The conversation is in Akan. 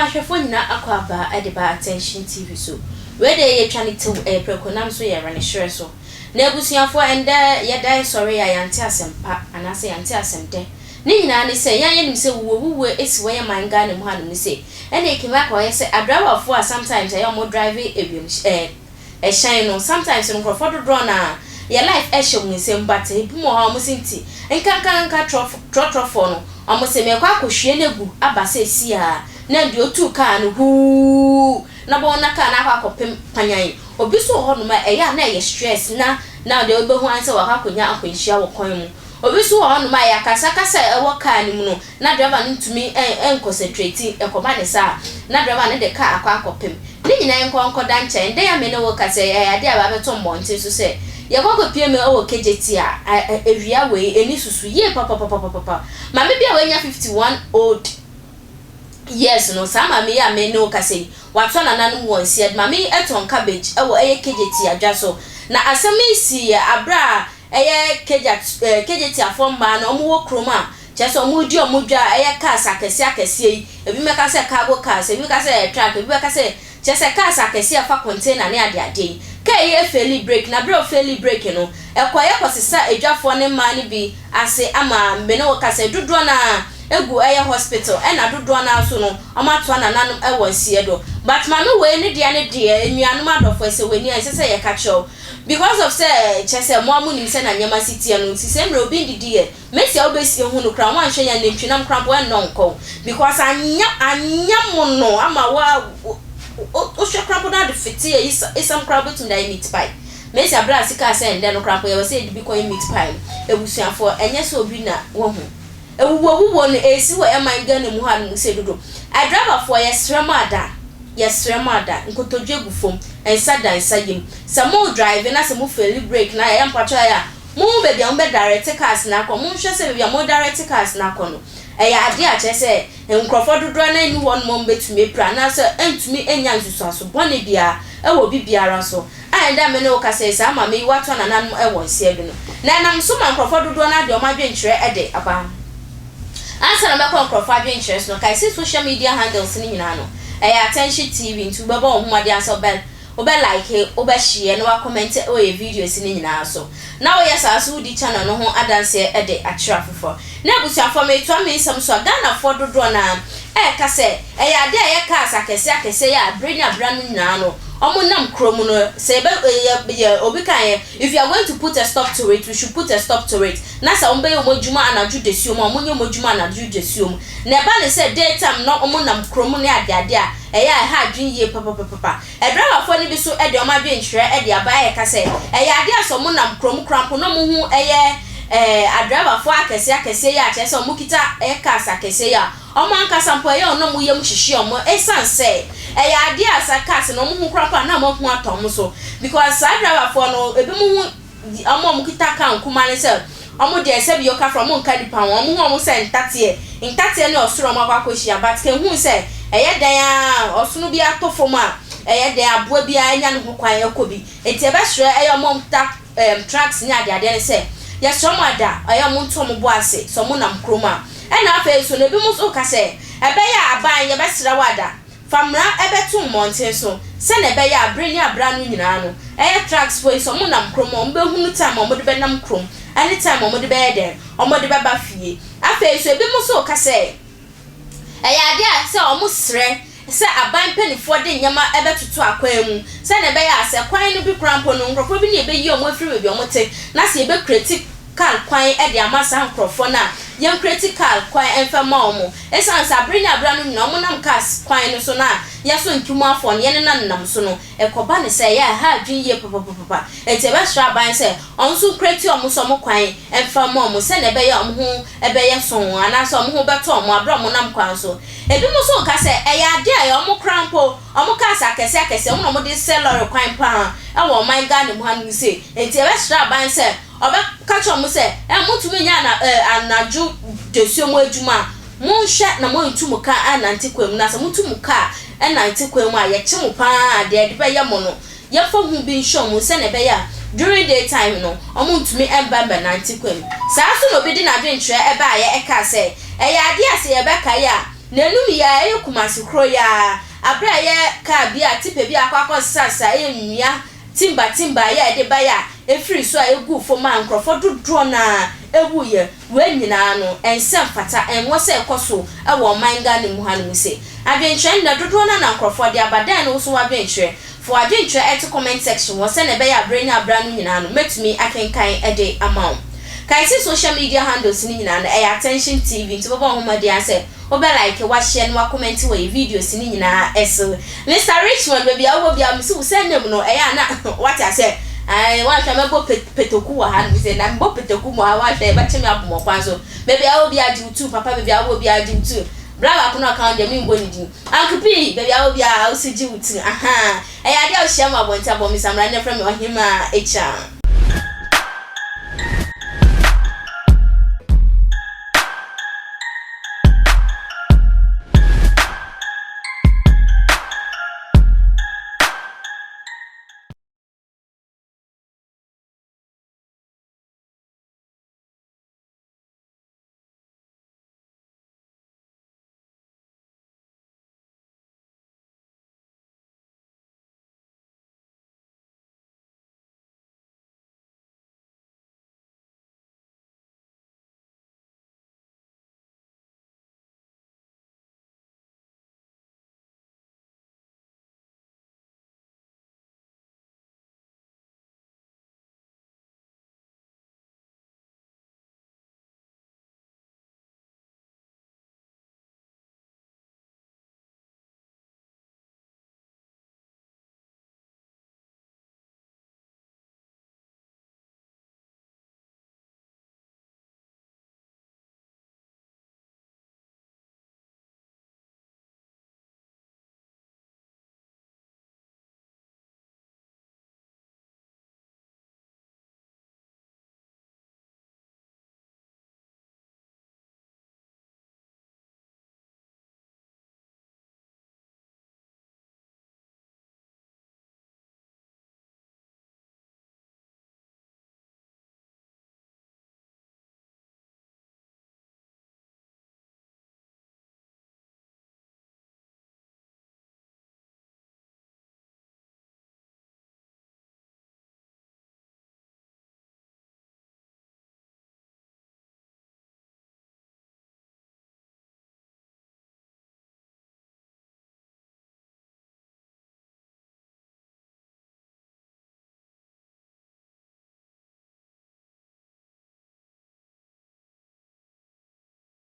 hwefo nyina akwaba ediba attention TV so we dey ye twane to prekonam so ye rane hwere so na ebusuafo ende ye dai sorry ya yante asempa anase yante asemde ni nyina ne se yan yenim se wuwu esi wo ye manga ne mu hanu se ene ekima kwa ye se adrawafo a sometimes ye mo drive ewiem shine no sometimes no for do draw na your life e hye mu se mbata ebumo ha mo sinti nka trofo no omo se me kwa kohwie na gu abase si a na ndi otu ka no hu na bo na ka na kwa kopem panyan obi so ho no ma eya na ye stress na de obehu anse wa kwa konya akwanhia wo kwan mu obi so ho no ma ya kasa e wo ka ni mu no na driver ntumi concentrate ekoba ne sa na driver ne de ka akwa kopem ni nyina enko da nche nde ya me ne wo kasa ya de aba beto mbonte so se ye kwa pie me o Kejetia ewia we eni susu ye papa mama bia we nya 51 old yes no sama me ya me no kase wato na nanu won sie mama eton cabbage e wo Kejetia dwa so na asemi si abra Kejetia fo mba na omo wo kroma cheso omo di omo dwa cars akese yi ebi me kase cargo cars ebi kase truck ebi kase chese cars akese fa container ne ade kai fairly break na bro fairly break no ekoye kosisa edwafo ne ma ne bi ase ama mbene wo kase dodo na egu hospital na dodo na so no amato na nanum nsie do but mama we ne de enuanum adofo ese weni ese ye ka cho because of say chese mo amu nim se na nyama city no sise mre obi ndidi ye mesi obesi hu no kra wan hwe ya na ntwinam krampo en no nko because anya mo no ama wa o shakrampo na de fiti e isam krampo to na meat pie mesi abra sika se ende no krampo ye we say bi ko meat pie ebusuafo enye so obi na wo hu ewuwo no esi wo e man ga na mu ha no se dodo I driver for yesremada nkotodwe gufom ensada ensayim samo drive na samo fairly break na ya mpacho ya mu baby am be direct cars na akọ mu hwe se baby am direct cars na akọ no ya ade a che se nkrofo dodo na ni won mo betumi pra na se entumi enya nsusu aso bone bia e wo bibiara so anda me no ka se sa ma me wato na nan e won se bi no na nam so ma nkrofo dodo na de o ma dwenkyere e de aba answer na me nkrofo adwenkyere no kai se social media handles ni nyina no attention TV ntu baba o humade aso bel obe like obe share no wa comment o ye videos ni nyina so na o yes aso di channel no ho adanse e de atira fofo na abusuafo me to me sam so Ghana for dodo na ka se ya de cars akese ya bring abra no nyina no omo nam kromu no se be obi kan if you are going to put a stop to it we should put a stop to it na sa ombe yo modjuma anaju desium omo nyo modjuma anaju desium na ba ne se daytime no omo nam kromu ne ade a ha adwin ye papa driver for ni bi so de omo adwin hwere de aba ka se ade aso mo nam kromu krampo no mo hu driver for akese ya che se omo kita cars akese ya omo anka sampo no mo yem hihye omo esanse ade asa cars no mo hu krampo na mo hu atom so because driver for no ebi mo hu omo kita kan kuma ne se omo de ese bi yoka from mo nka dipa won mo hu omo se ntate ne osoro mo akwakohia but ke hu se dan a osunu bi atofo ma dan aboa bi anya no kwan yakobi enti ebe hwere omo tracks ni ade ne se ya somada mo ntom bo ase so mo nam kroma na afa so na bi mo so ka se ebe ya aban ye be sra wada famra ebe tu monten so se na ebe ya abre ni abra no nyina no tracks for so mo nam kroma mo be hunu time mo de be nam krom anytime mo de be there mo de be ba fie afa so ebi mo so ka se ade a se o mo sre se aban panifo de nyama ebe tutu akwan mu se na ebe ya se kwan no bi krampo no nkrofo bi ne ebe yi o mo afiri bi o mo te na se ebe critical kwan e de amasa nkrofo na yem critical kwan enfa ma o mo esan sa brina abra no nyina o mo nam cars kwan no so na ya so nkimu afo ne ne nam so no ekoba ne se ya ha adwin ye papa ete be sra ban se onso criti o mo so mo kwan enfa ma o mo se na ebe ya o mo hu ebe ye so ana so o mo hu beto o mo abra mo nam kwan so ebi mo so ka se ade a o mo krampo o mo cars akese o mo de seller kwan pa e wo man ga ne mo hanu se ete be sra ban se oba kacho mo se mutumi nya na anaju desuomo adwuma mo hwe na mo ntumu ka anante kwam na se mutumu ka anante kwam a ye chemu pa de be ye mo no ye fa hu bi nhwo mo se ne be ya during daytime no omo ntumi embamba nante kwam saa so no bi di na dwentre ebe a ye ka se ade ase ye be ka ya nenum ya kumasi kro ya abra ye ka bia tipe bia akwa sasa enwia timba ya de ba ya efiri so a egu fo ma nkrofo dodro na ewu ye we nyina no ensem fata enwo se ekoso e wo manga ne mu hanu se adwenche na dodro na nkrofo de abadan no so adwenche for adwenche et comment section wo se na be ya branya abra no nyina no metumi akenkan e de amount kai si social media handles ni nyina na e attention tv nti bobo ho made ase obe like wa share wa comment we videos ni nyina eso Mr. Richmond baby awo bia mi so send them no e ya na what I say ai wa hwa mebo petoku wa ha mi say na mbo petoku mo wa hwa e ba chemi abomo kwanso baby awo bia di tu papa baby awo bia di tu brava kuno account de mi mbo ni di uncle p baby awo bia o si ji utu aha e ya de o share ma bonta bo mi samra ne from o hima echa